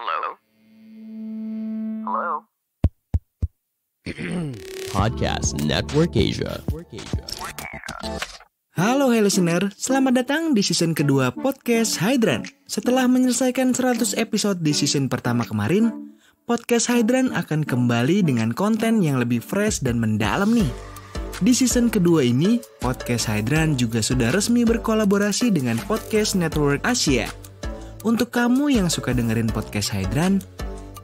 Hello? Hello? Podcast Network Asia. Halo listener, selamat datang di season kedua podcast Hydran. Setelah menyelesaikan 100 episode di season pertama kemarin, podcast Hydran akan kembali dengan konten yang lebih fresh dan mendalam nih. Di season kedua ini, podcast Hydran juga sudah resmi berkolaborasi dengan Podcast Network Asia. Untuk kamu yang suka dengerin podcast Hydran,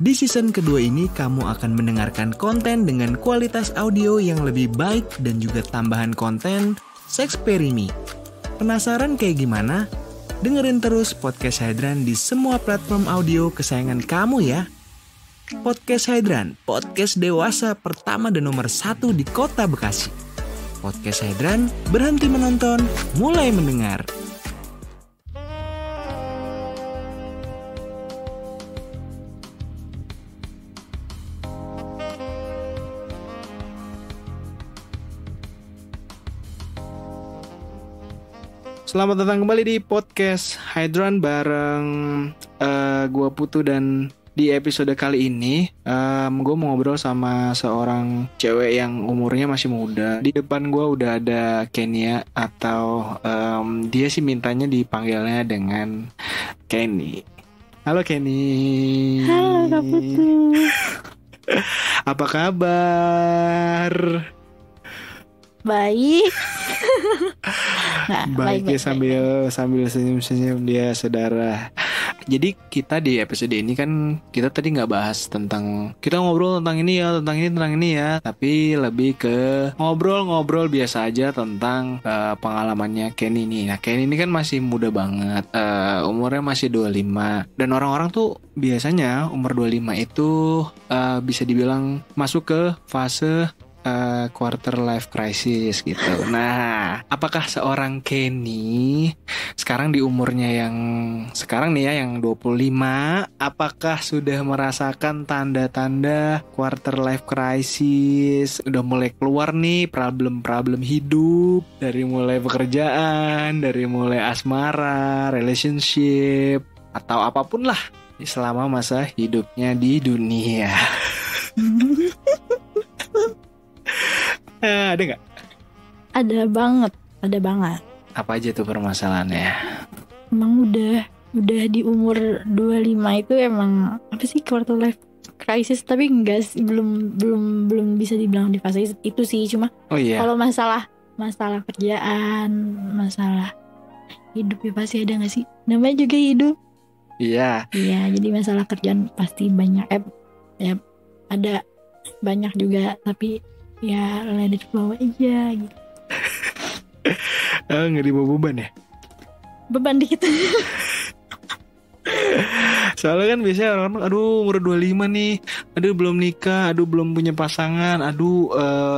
di season kedua ini kamu akan mendengarkan konten dengan kualitas audio yang lebih baik dan juga tambahan konten Sexperimi. Penasaran kayak gimana? Dengerin terus podcast Hydran di semua platform audio kesayangan kamu ya. Podcast Hydran, podcast dewasa pertama dan nomor 1 di kota Bekasi. Podcast Hydran, berhenti menonton, mulai mendengar. Selamat datang kembali di podcast Hydran bareng gua Putu, dan di episode kali ini gue mau ngobrol sama seorang cewek yang umurnya masih muda. Di depan gue udah ada Kenia, atau dia sih mintanya dipanggilnya dengan Kenny. Halo Kenny. Halo Kak Putu. Apa kabar? Baik. Baik, sambil senyum-senyum dia, saudara. Jadi kita di episode ini kan kita tadi nggak bahas tentang, kita ngobrol tentang ini ya, tapi lebih ke ngobrol biasa aja tentang pengalamannya Kenny ini. Nah, Kenny ini kan masih muda banget, umurnya masih 25, dan orang-orang tuh biasanya umur 25 itu bisa dibilang masuk ke fase quarter life crisis gitu. Nah, apakah seorang Kenny sekarang di umurnya yang sekarang nih ya, yang 25, apakah sudah merasakan tanda-tanda quarter life crisis? Udah mulai keluar nih problem-problem hidup, dari mulai pekerjaan, dari mulai asmara, relationship, atau apapun lah selama masa hidupnya di dunia. Ada nggak? Ada banget. Apa aja tuh permasalahannya? Emang udah di umur 25 itu emang apa sih quarter life crisis, tapi enggak sih, belum bisa dibilang di fase itu sih. Cuma kalau masalah kerjaan, masalah hidup ya pasti ada nggak sih? Namanya juga hidup. Iya. Iya, jadi masalah kerjaan pasti banyak. Ya ada banyak juga, tapi ya let it flow aja gitu. Nggak dibawa beban ya? Beban dikit. Soalnya kan biasanya orang, aduh umur 25 nih, aduh belum nikah, aduh belum punya pasangan, aduh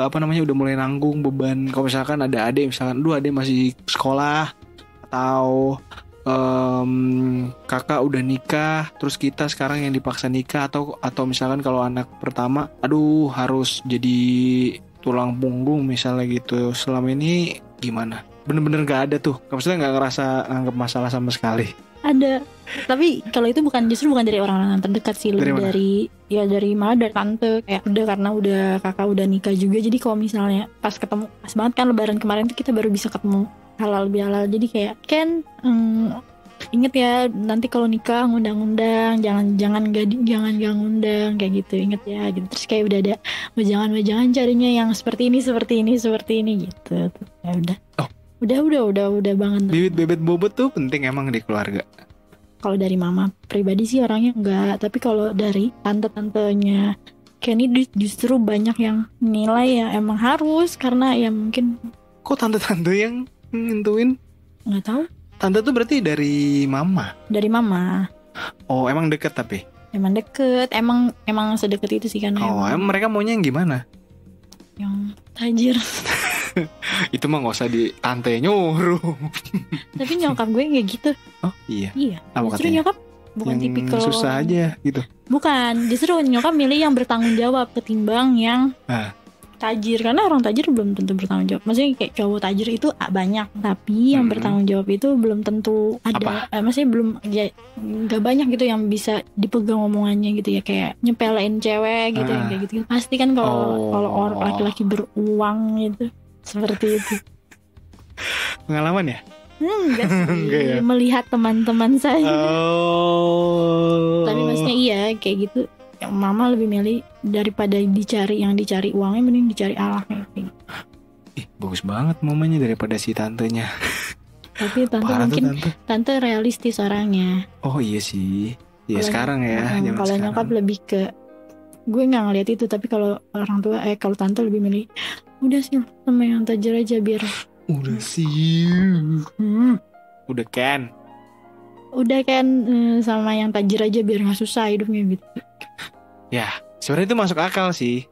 udah mulai nanggung beban. Kalau misalkan ada adik, misalkan aduh adik masih sekolah, atau kakak udah nikah, terus kita sekarang yang dipaksa nikah, atau misalkan kalau anak pertama, aduh harus jadi tulang punggung misalnya gitu. Selama ini gimana? Bener-bener gak ada tuh? Maksudnya gak ngerasa nganggep masalah sama sekali? Ada, tapi kalau itu justru bukan dari orang-orang terdekat sih, lebih dari malah dari tante. Kayak karena kakak udah nikah juga, jadi kalau misalnya pas banget kan lebaran kemarin tuh kita baru bisa ketemu halal bihalal. Jadi kayak inget ya nanti kalau nikah ngundang-undang, jangan gak ngundang kayak gitu, inget ya gitu. Terus kayak udah ada jangan carinya yang seperti ini gitu. Ya udah banget. Bibit bobot tuh penting emang di keluarga. Kalau dari mama pribadi sih orangnya enggak, tapi kalau dari tante-tantenya Kenny justru banyak yang nilai ya emang harus, karena ya mungkin. Kok tante-tante yang nentuin? Nggak tahu. Tante tuh berarti dari mama? Dari mama. Oh, emang deket tapi? Emang deket, emang sedekat itu sih kan. Oh, emang mereka maunya yang gimana? Yang tajir. Itu mah gak usah di tante nyuruh. Tapi nyokap gue kayak gitu. Oh iya? Iya, apa justru katanya? nyokap bukan yang tipikal susah aja gitu? Bukan, justru nyokap milih yang bertanggung jawab ketimbang yang tajir, karena orang tajir belum tentu bertanggung jawab. Maksudnya kayak cowok tajir itu banyak, tapi yang bertanggung jawab itu belum tentu ada. Maksudnya belum, ya nggak banyak gitu yang bisa dipegang omongannya gitu ya, kayak nyepelein cewek gitu yang kayak gitu. Pasti kan kalau orang laki-laki beruang gitu seperti itu. Pengalaman ya? Enggak sih. Enggak ya? Melihat teman-teman saya. Tapi maksudnya iya kayak gitu. Yang mama lebih milih daripada dicari uangnya, mending dicari alaknya. Bagus banget mamanya daripada si tantenya. Tapi tante mungkin tante realistis orangnya. Oh iya sih. Ya Kalo, sekarang ya. Kalau nyokap lebih ke, gue nggak ngeliat itu, tapi kalau orang tua kalau tante lebih milih udah sih sama yang tajir aja biar. Udah sih. Udah kan sama yang tajir aja biar nggak susah hidupnya gitu. Ya, sebenarnya itu masuk akal sih.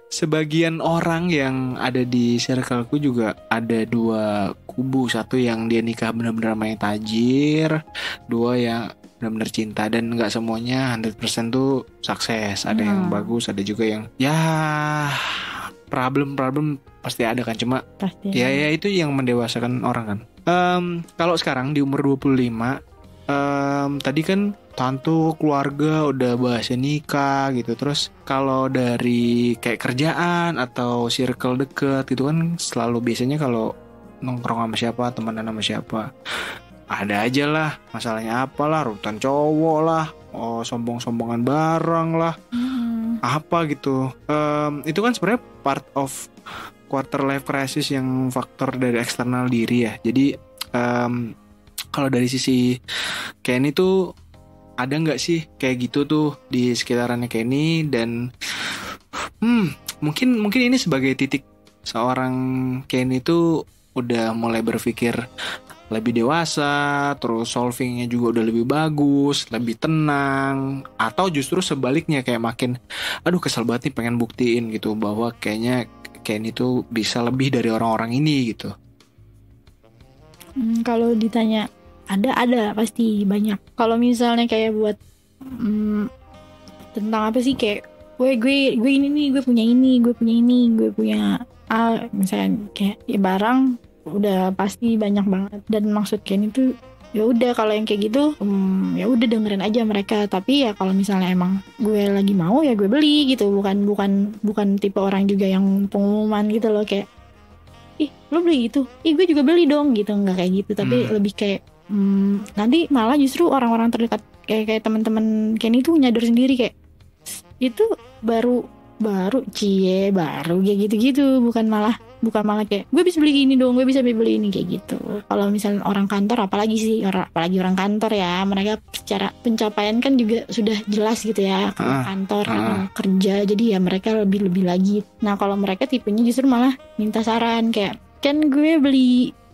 Sebagian orang yang ada di circleku juga ada dua kubu. Satu yang dia nikah benar-benar sama yang tajir, dua yang benar-benar cinta. Dan nggak semuanya 100% tuh sukses. Ada yang bagus, ada juga yang ya problem pasti ada kan. Cuma pasti ya itu yang mendewasakan orang kan. Kalau sekarang di umur 25, tadi kan tante keluarga udah bahasnya nikah gitu. Terus kalau dari kayak kerjaan atau circle deket gitu kan, selalu biasanya kalau nongkrong sama siapa, temenan sama siapa, ada aja lah masalahnya apalah, rutan cowok lah, sombong-sombongan barang lah, apa gitu. Itu kan sebenarnya part of quarter life crisis yang faktor dari eksternal diri ya. Jadi kalau dari sisi Kenny tuh ada nggak sih kayak gitu tuh di sekitarannya Kenny? Dan mungkin ini sebagai titik seorang Kenny tuh udah mulai berpikir lebih dewasa, terus solvingnya juga udah lebih bagus, lebih tenang, atau justru sebaliknya kayak makin kesel banget nih pengen buktiin gitu bahwa kayaknya Kenny tuh bisa lebih dari orang-orang ini gitu. Kalau ditanya ada pasti banyak. Kalau misalnya kayak buat tentang apa sih, kayak gue ini nih, gue punya misalnya kayak ya barang udah pasti banyak banget. Dan maksud Kenny itu ya udah kalau yang kayak gitu ya udah dengerin aja mereka. Tapi ya kalau misalnya emang gue lagi mau ya gue beli gitu. Bukan tipe orang juga yang pengumuman gitu loh, kayak lo beli gitu, gue juga beli dong gitu, nggak kayak gitu. Tapi lebih kayak nanti malah justru orang-orang terdekat kayak teman-teman Kenny tuh nyadar sendiri kayak itu baru kayak gitu-gitu, bukan malah kayak gue bisa beli ini dong, gue bisa beli ini kayak gitu. Kalau misalnya orang kantor, apalagi orang kantor ya, mereka secara pencapaian kan juga sudah jelas gitu ya, kantor kerja, jadi ya mereka lebih lagi. Nah kalau mereka tipenya justru malah minta saran kayak, kan gue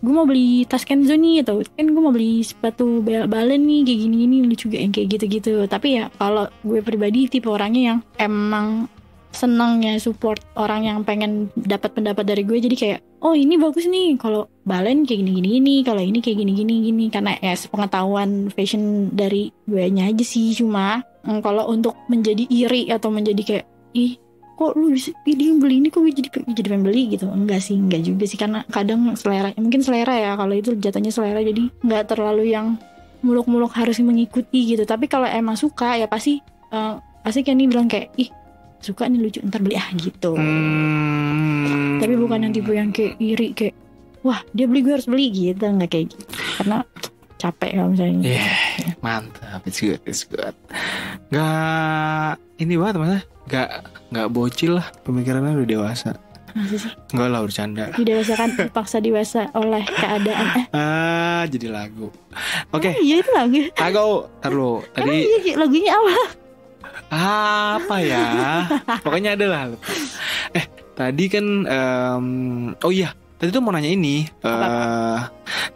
mau beli tas Kenzo nih, atau kan gue mau beli sepatu balen nih kayak gini-gini, lucu gak yang kayak gitu-gitu. Tapi ya kalau gue pribadi tipe orangnya yang emang senangnya support orang yang pengen dapat pendapat dari gue. Jadi kayak ini bagus nih kalau balen kayak gini-gini, kalau ini kayak gini-gini, karena ya pengetahuan fashion dari gue nya aja sih. Cuma kalau untuk menjadi iri atau menjadi kayak kok lu bisa dia beli ini, kok gue jadi pengen beli gitu, enggak juga sih, karena kadang mungkin selera ya, kalau itu jatuhnya selera, jadi nggak terlalu yang muluk-muluk harus mengikuti gitu. Tapi kalau emang suka ya pasti Kenny bilang kayak suka nih, lucu, ntar beli gitu. Tapi bukan yang tipe yang kayak iri kayak wah dia beli gue harus beli gitu, nggak kayak gitu, karena capek kalau misalnya. Mantap, it's good. Nggak ini banget maksudnya, nggak bocil lah, pemikirannya udah dewasa. Masa sih? Enggak lah, bercanda. Didewasakan, dipaksa dewasa oleh keadaan. Jadi lagu. Oke. Iya itu lagu. Ntar lu tadi. Lagunya apa? Apa ya? Pokoknya ada lah. Tadi kan tadi tuh mau nanya ini.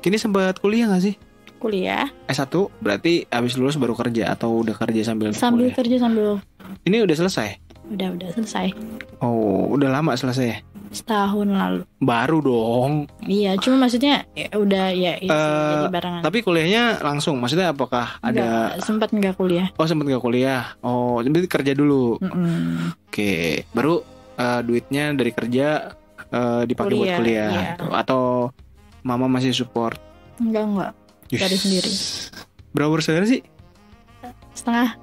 Kini sempat kuliah nggak sih? Kuliah. S1 berarti habis lulus baru kerja atau udah kerja sambil kuliah? Kerja sambil. Ini udah selesai? Udah selesai. Oh, udah lama selesai? Setahun lalu. Baru dong. Iya, cuma maksudnya udah jadi barengan. Tapi kuliahnya langsung, maksudnya apakah ada? Sempat nggak kuliah. Oh, sempat nggak kuliah. Oh, berarti kerja dulu. Oke, baru duitnya dari kerja dipakai buat Kuliah, kuliah iya. gitu. Atau mama masih support? Enggak. Dari sendiri. Berapa bersaudara sih? Setengah.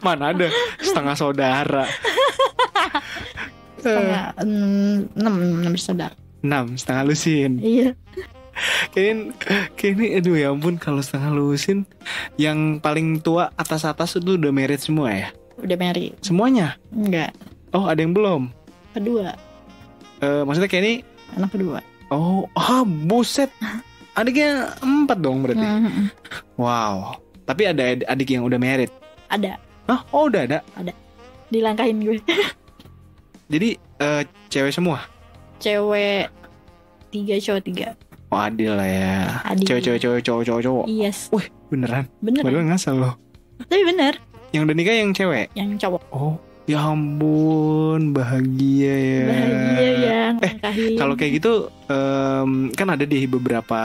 Mana ada setengah saudara. Setengah 6 bersaudara. 6 setengah lusin. Iya. Kayaknya aduh ya ampun, kalau setengah lusin yang paling tua atas itu udah married semua ya? Udah married. Semuanya? Enggak. Oh, ada yang belum? Kedua. Maksudnya kayak ini? Anak kedua. Oh, buset. Adiknya 4 dong berarti. Wow. Tapi ada adik yang udah married? Ada. Hah? Oh, udah ada? Dilangkahin gue. Jadi cewek semua? Cewek 3, cowok 3. Oh, adil lah ya. Adil. Cewek, cowok. Yes. Wih, beneran? Bener. Padahal ngasal loh. Tapi bener. Yang udah nikah yang cewek? Yang cowok. Oh, ya ampun, bahagia ya. Bahagia ya nikahin. Kalau kayak gitu kan ada di beberapa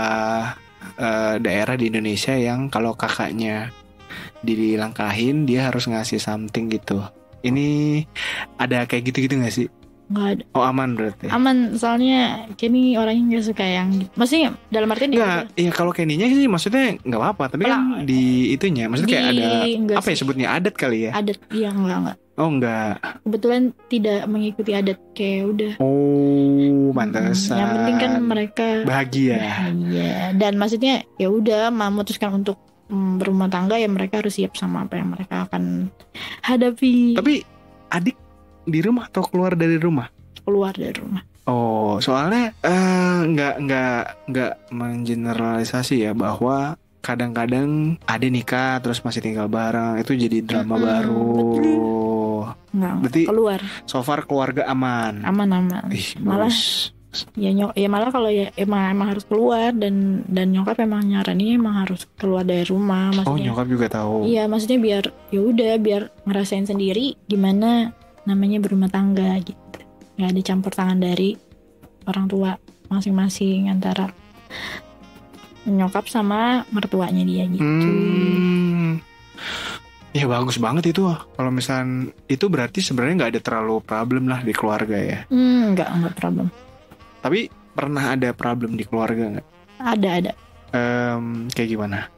daerah di Indonesia yang kalau kakaknya dilangkahin dia harus ngasih something gitu. Ini ada kayak gitu-gitu gak sih? Nggak ada. Oh, aman berarti. Aman, soalnya Kenny orangnya nggak suka yang gitu. Maksudnya dalam artian Enggak, iya kalau Kenny-nya sih maksudnya nggak apa-apa, tapi kan di itunya maksudnya kayak ada apa ya sebutnya, adat kali ya? Adat, iya enggak. Oh enggak. Kebetulan tidak mengikuti adat, kayak udah. Oh, pantesan. Yang penting kan mereka bahagia. Iya, dan maksudnya ya udah memutuskan untuk berumah tangga, ya mereka harus siap sama apa yang mereka akan hadapi. Tapi adik di rumah atau keluar dari rumah? Keluar dari rumah. Oh, soalnya nggak mengeneralisasi ya, bahwa kadang-kadang ada nikah terus masih tinggal bareng, itu jadi drama baru. Betul. Nggak, Berarti keluar. So far keluarga aman. Aman. Ih, Malah bagus. ya malah kalau ya emang harus keluar, dan nyokap emang nyaranin emang harus keluar dari rumah, Oh, maksudnya. nyokap juga tahu. Iya, maksudnya biar ngerasain sendiri gimana namanya berumah tangga gitu. Nggak ada campur tangan dari orang tua masing-masing antara nyokap sama mertuanya dia gitu. Ya bagus banget itu. Kalau misalnya itu berarti sebenarnya nggak ada terlalu problem lah di keluarga ya. Nggak problem. Tapi pernah ada problem di keluarga nggak? Ada. Kayak gimana?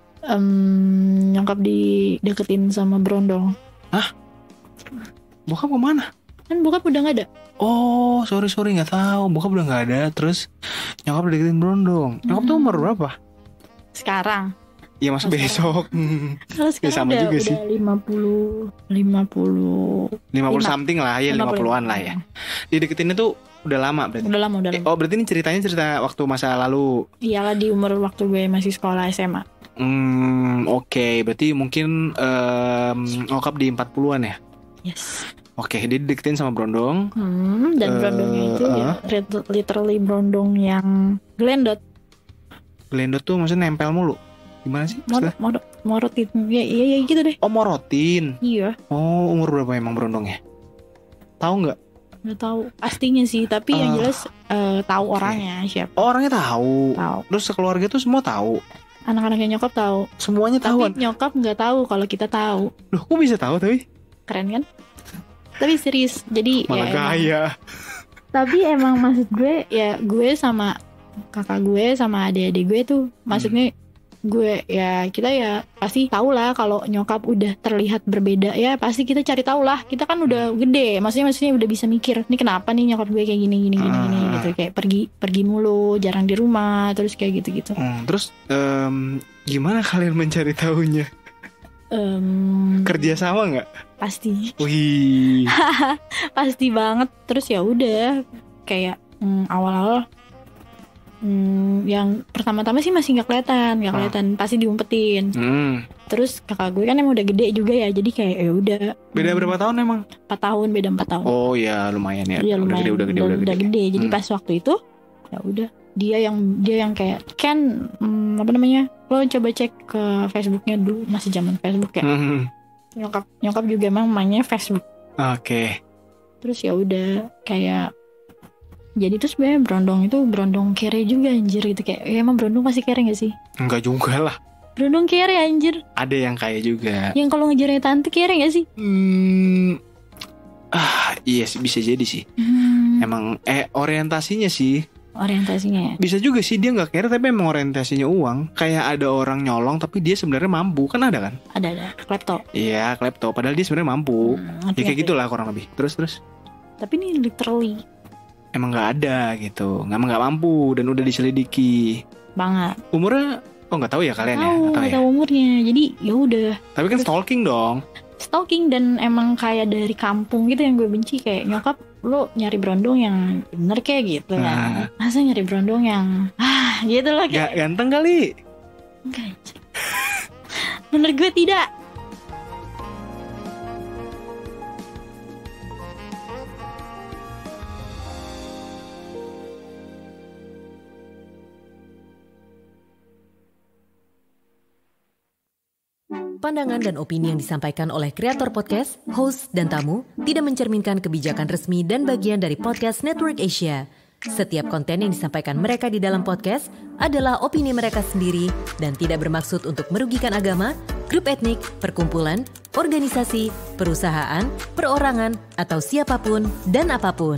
Nyokap dideketin sama berondong. Hah? Bokap kemana? Kan bokap udah nggak ada. Oh, sorry nggak tahu. Bokap udah nggak ada. Terus nyokap dideketin berondong. Nyokap tuh umur berapa? Sekarang. Ya masa besok. Kalau sekarang sama udah, juga sih. 50 something lah ya, 50-an lah ya. Dideketinnya tuh udah lama berarti. Udah lama. Oh, berarti ini ceritanya cerita waktu masa lalu. Iyalah, di umur waktu gue masih sekolah SMA. Oke. Berarti mungkin nyokap di 40-an ya? Yes. Oke, dia dideketin sama berondong. Dan berondongnya itu ya literally berondong yang glendot. Glendot tuh maksudnya nempel mulu. Gimana sih? Morotin. Ya gitu deh. Oh, morotin. Iya. Oh, umur berapa emang berondongnya? Tahu nggak? Nggak tahu pastinya sih, tapi yang jelas tahu orangnya siapa. Oh, orangnya tahu. Tahu. Terus sekeluarga tuh semua tahu. Anak-anaknya nyokap tahu. Semuanya tahu. Tapi nyokap nggak tahu kalau kita tahu. Loh, kok bisa tahu tapi? Keren kan? Tapi serius. Jadi malah ya gaya. Tapi emang maksud gue, ya gue sama kakak gue sama adik-adik gue tuh, maksudnya gue ya kita ya pasti tahu lah kalau nyokap udah terlihat berbeda, ya pasti kita cari tahu lah. Kita kan udah gede, maksudnya udah bisa mikir, ini kenapa nih nyokap gue kayak gini gitu, kayak pergi mulu, jarang di rumah, terus kayak gitu. Terus gimana kalian mencari tahunya? Kerja sama nggak? Pasti. Wih. Pasti banget. Terus ya udah kayak awal-awal yang pertama-tama sih masih nggak kelihatan, pasti diumpetin. Terus kakak gue kan emang udah gede juga ya, jadi kayak ya udah. Beda berapa tahun emang? 4 tahun, beda 4 tahun. Oh ya lumayan ya. Iya lumayan. Udah gede. Jadi pas waktu itu ya udah dia yang kayak Ken apa namanya? Lo coba cek ke Facebooknya dulu, masih zaman Facebook ya. Nyokap juga emang mainnya Facebook. Oke. Terus ya udah kayak jadi tuh sebenarnya berondong itu berondong kere juga anjir gitu, kayak ya emang berondong masih kere gak sih? Enggak juga lah. Berondong kere anjir. Ada yang kaya juga. Yang kalau ngejarnya tante kere gak sih? Iya sih, bisa jadi sih. Emang orientasinya sih. Orientasinya ya. Bisa juga sih dia nggak care tapi emang orientasinya uang. Kayak ada orang nyolong tapi dia sebenarnya mampu, kan ada kan? Ada klepto. Iya, klepto. Padahal dia sebenarnya mampu. Ya kayak gitulah kurang lebih. Terus. Tapi ini literally emang nggak ada gitu, nggak mampu dan udah diselidiki. Banget. Umurnya, nggak tahu ya kalian ya? Nggak tahu umurnya. Jadi ya udah. Tapi kan stalking dong. Stalking dan emang kayak dari kampung gitu yang gue benci, kayak nyokap lo nyari berondong yang bener kayak gitu kan. Masa nyari berondong yang gitu loh kayak. Gak ganteng kali. Enggak. Menurut gue tidak. Pandangan dan opini yang disampaikan oleh kreator podcast, host, dan tamu tidak mencerminkan kebijakan resmi dan bagian dari Podcast Network Asia. Setiap konten yang disampaikan mereka di dalam podcast adalah opini mereka sendiri dan tidak bermaksud untuk merugikan agama, grup etnik, perkumpulan, organisasi, perusahaan, perorangan, atau siapapun dan apapun.